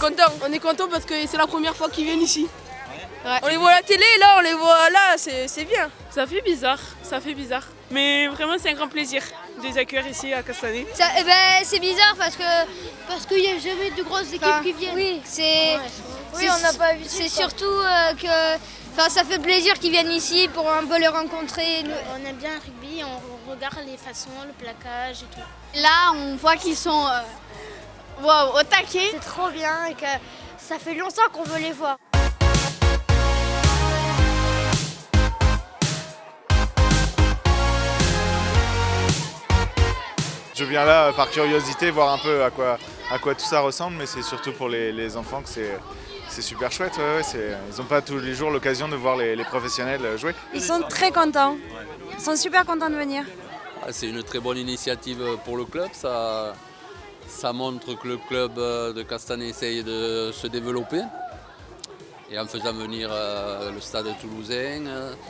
On est content parce que c'est la première fois qu'ils viennent ici. Ouais. On les voit à la télé, là on les voit là, c'est bien. Ça fait bizarre. Mais vraiment c'est un grand plaisir de les accueillir ici à Castanet. C'est bizarre parce qu'il n'y a jamais de grosses équipes qui viennent. Oui, on n'a pas vu. C'est surtout que ça fait plaisir qu'ils viennent ici pour un peu les rencontrer. On aime bien le rugby, on regarde les façons, le plaquage et tout. Là, on voit qu'ils sont au taquet. C'est trop bien et que ça fait longtemps qu'on veut les voir. Je viens là par curiosité voir un peu à quoi tout ça ressemble, mais c'est surtout pour les enfants que c'est super chouette. Ils n'ont pas tous les jours l'occasion de voir les professionnels jouer. Ils sont très contents, ils sont super contents de venir. C'est une très bonne initiative pour le club, ça montre que le club de Castanet essaye de se développer. Et en faisant venir le stade toulousain,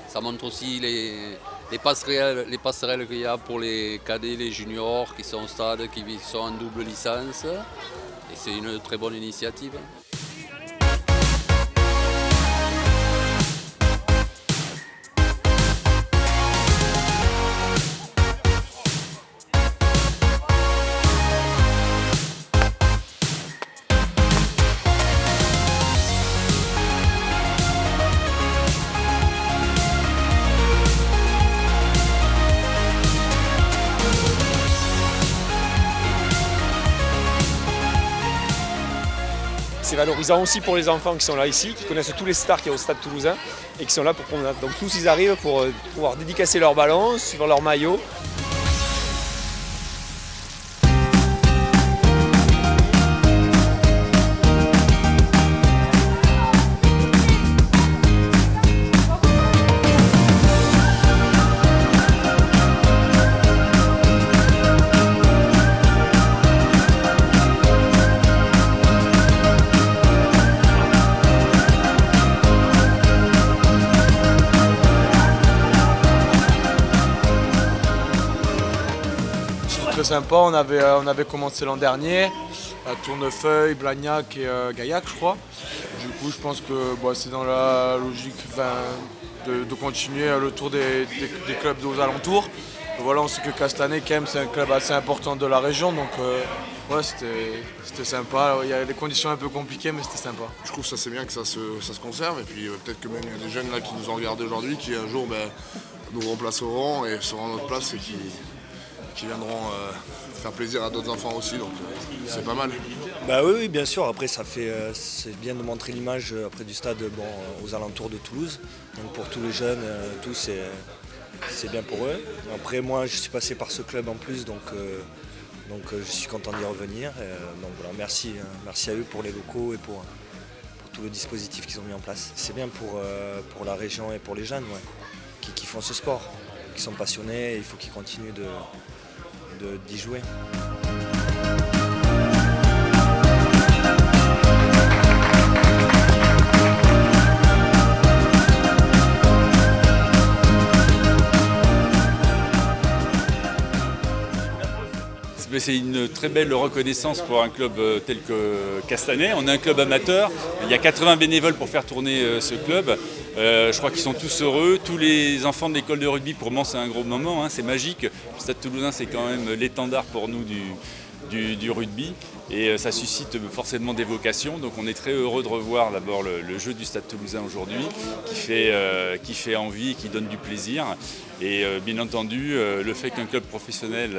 ça montre aussi les passerelles qu'il y a pour les cadets, les juniors qui sont au stade, qui sont en double licence. Et c'est une très bonne initiative. C'est valorisant aussi pour les enfants qui sont là ici, qui connaissent tous les stars qu'il y a au stade toulousain et qui sont là pour promenade. Donc tous ils arrivent pour pouvoir dédicacer leur ballon, suivre leur maillot. Très sympa, on avait commencé l'an dernier à Tournefeuille, Blagnac et Gaillac je crois. Du coup je pense que c'est dans la logique de continuer le tour des clubs aux alentours. Voilà, on sait que Castanet quand même c'est un club assez important de la région, donc c'était sympa. Il y a des conditions un peu compliquées mais c'était sympa. Je trouve ça c'est bien que ça se conserve et puis peut-être que même il y a des jeunes là qui nous ont regardé aujourd'hui qui un jour nous remplaceront et seront à notre place et qui viendront faire plaisir à d'autres enfants aussi, donc c'est pas mal. Oui, bien sûr, après c'est bien de montrer l'image après du stade aux alentours de Toulouse. Donc pour tous les jeunes, c'est bien pour eux. Après moi je suis passé par ce club en plus, donc je suis content d'y revenir. Donc voilà, merci à eux pour les locaux et pour tout le dispositif qu'ils ont mis en place. C'est bien pour la région et pour les jeunes qui font ce sport, qui sont passionnés, et il faut qu'ils continuent d'y jouer. C'est une très belle reconnaissance pour un club tel que Castanet. On est un club amateur, il y a 80 bénévoles pour faire tourner ce club. Je crois qu'ils sont tous heureux. Tous les enfants de l'école de rugby, pour moi c'est un gros moment, c'est magique. Le Stade Toulousain c'est quand même l'étendard pour nous du rugby et ça suscite forcément des vocations. Donc on est très heureux de revoir d'abord le jeu du Stade Toulousain aujourd'hui qui fait envie et qui donne du plaisir. Et bien entendu, le fait qu'un club professionnel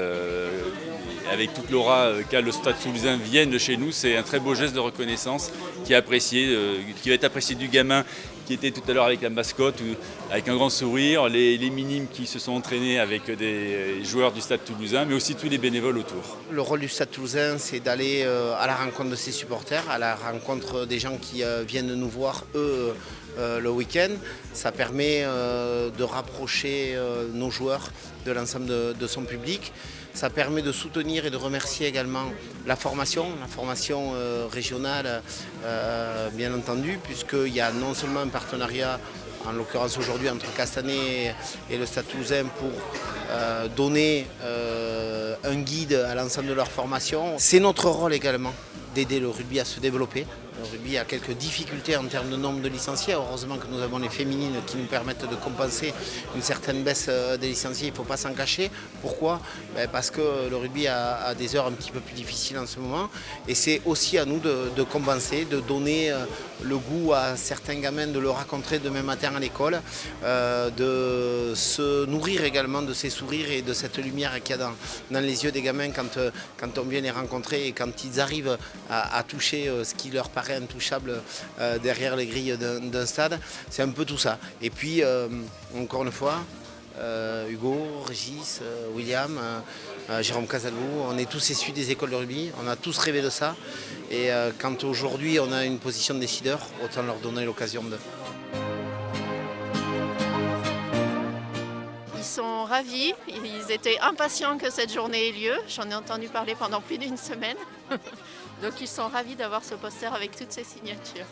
avec toute l'aura qu'a le Stade Toulousain vienne de chez nous, c'est un très beau geste de reconnaissance qui va être apprécié du gamin qui était tout à l'heure avec la mascotte, avec un grand sourire, les minimes qui se sont entraînés avec des joueurs du Stade Toulousain, mais aussi tous les bénévoles autour. Le rôle du Stade Toulousain, c'est d'aller à la rencontre de ses supporters, à la rencontre des gens qui viennent nous voir, eux, le week-end. Ça permet de rapprocher nos joueurs de l'ensemble de son public. Ça permet de soutenir et de remercier également la formation régionale, bien entendu, puisqu'il y a non seulement un partenariat, en l'occurrence aujourd'hui, entre Castanet et le Stade Toulousain pour donner un guide à l'ensemble de leur formation. C'est notre rôle également d'aider le rugby à se développer Le rugby a quelques difficultés en termes de nombre de licenciés. Heureusement que nous avons les féminines qui nous permettent de compenser une certaine baisse des licenciés. Il ne faut pas s'en cacher. Pourquoi ? Parce que le rugby a des heures un petit peu plus difficiles en ce moment. Et c'est aussi à nous de compenser, de donner le goût à certains gamins de le rencontrer demain matin à l'école, de se nourrir également de ces sourires et de cette lumière qu'il y a dans les yeux des gamins quand on vient les rencontrer et quand ils arrivent à toucher ce qui leur paraît intouchable derrière les grilles d'un stade. C'est un peu tout ça. Et puis, encore une fois, Hugo, Régis, William, Jérôme Casalou, on est tous issus des écoles de rugby, on a tous rêvé de ça. Et quand aujourd'hui on a une position de décideur, autant leur donner l'occasion de... Ils sont ravis, ils étaient impatients que cette journée ait lieu. J'en ai entendu parler pendant plus d'une semaine. Donc ils sont ravis d'avoir ce poster avec toutes ces signatures.